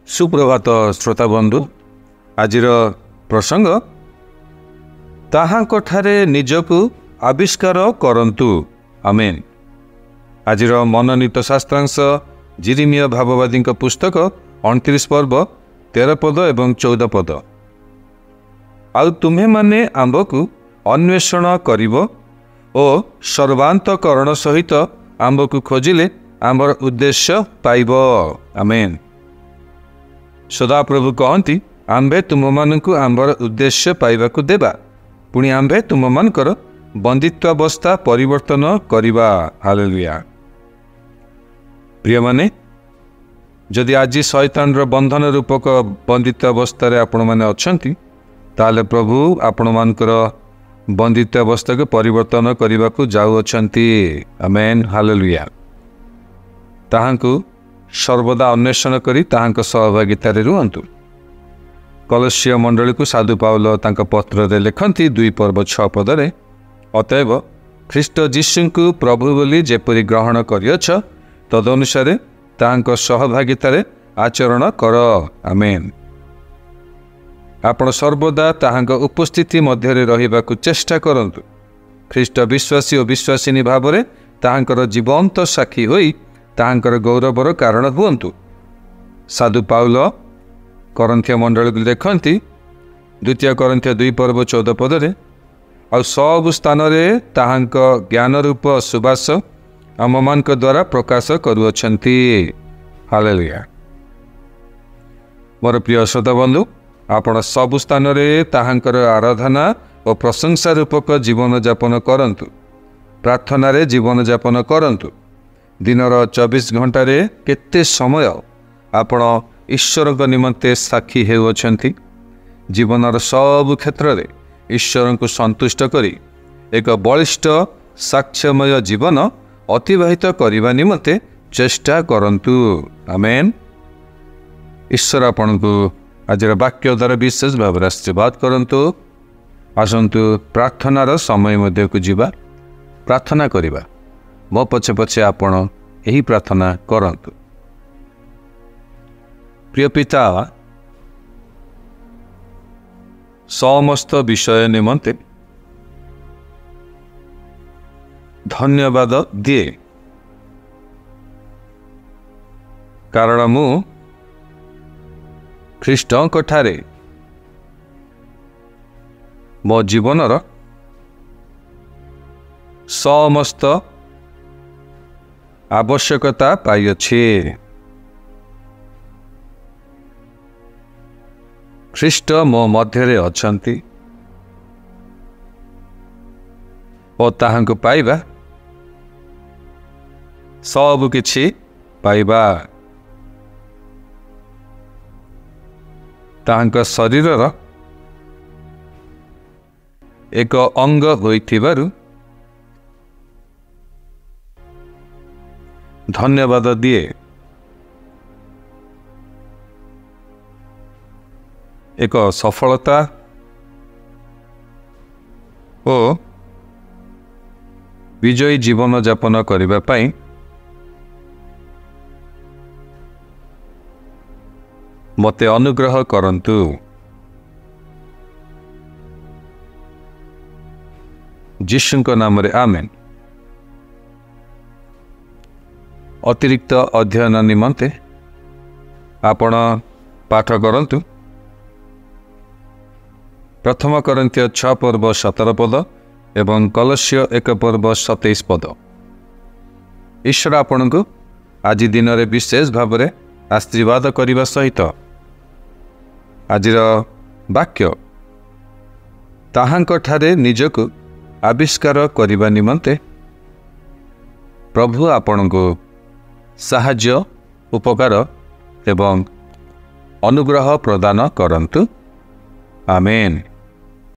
सुप्रभात श्रोता बंधु आज प्रसंग ताहांको ठारे निजकु आविष्कार करंतु आमेन। आज मनोनीत शास्त्रांश जिरिमिया भाववादी पुस्तक 29 पर्व 13 पद एवं 14 पद। आउ तुम्हे माने आंबकु अन्वेषण करिवो ओ सर्वांतकरण सहित आंबकु खोजिले आंबर उद्देश्य पाइबो आमेन। सदाप्रभु कहती आंबे तुम मानकु आंबर उद्देश्य पाइबाकु देबा पुणी आंबे तुम मानकर बंदित्वावस्था परिवर्तन करिबा। हालेलुया। प्रिय माने जदि आज शैतान रो बंधन रूपक बंदित्वावस्था आपण माने अछंती ताले प्रभु आपण मानकर बंदित्वावस्था को परिवर्तन करिबाकु जाउ अछंती। आमेन। हालेलुया। ताहांकु सर्वदा अन्वेषण करी ताहांक सहभागितारे रुहंतु। कलस्य मंडली को साधु पाउल तांक पत्र रे लेखंती 2 पर्व 6 पदरे अतएव ख्रीष्ट जीशुंकु प्रभु बोली जेपरि ग्रहण करियछ तदनुसारे ताहांक सहभागितारे आचरण कर। आमेन। आपण सर्वदा ताहांक उपस्थिति मध्यरे रहिबाकु चेष्टा करंतु। ख्रीष्ट विश्वासी और विश्वासिनी भावरे ताहांकर जीवंत साक्षी होई ताहांकर गौरवर कारण हुअन्तु। साधु पाउल करंथिया मंडल को देखती 2 करंथिया 2 पर्व 14 पदरे आ सब स्थान रे ताहांक ज्ञान रूप सुबास आममानक द्वारा प्रकाश करुअछंती। हालेलुया। मोर प्रिय श्रोता बंधु आपण सब स्थान रे ताहांकर आराधना और प्रशंसा रूपक जीवन यापन करंतु। प्रार्थना रे जीवन यापन करंतु। दिनर 24 घंटा रे केते समय आपण ईश्वर को निमंते साक्षी हेउछंती। जीवनर सब क्षेत्र रे ईश्वर को संतुष्ट करी एक बलिष्ठ साक्ष्यमय जीवन अतिबाहित करने निमंते चेष्टा करंतु। आमेन। ईश्वर आपण को आज वाक्य द्वारा विशेष भाव आशीर्वाद करंतु। आसंतु प्रार्थनार समय मध्य को जीवा प्रार्थना करिबा। मो पछे पछे आपण यही प्रार्थना करंतु। प्रिय पिता समस्त विषय निमंते धन्यवाद दिए कारण मु ख्रीष्टଙ୍କ ठारे मो जीवनर समस्त आवश्यकता पाइछे। ख्रीष्ट मो मध्यरे अछंती ओ ताहांको पाइबा सब किछि पाइबा। ताहांक शरीरर एक अंग होइथिबारु धन्यवाद दिए। एक सफलता ओ विजयी जीवन यापन करबा पई मते अनुग्रह करंतु। जीशुଙ୍କ नाम रे आमेन। अतिरिक्त अध्ययन निमंते आपण पाठ करंतु प्रथम करंथिया 6 पर्व 17 पद एवं कलस्य 1 पर्व 27 पद। ईश्वर आपण को आज दिन रे विशेष भाव रे आशीर्वाद करने सहित आज वाक्य ताहांक ठारे निजकु आविष्कार करने निमंते प्रभु आपण को साहाय्य उपकार एवं अनुग्रह प्रदान करंतु। आमेन।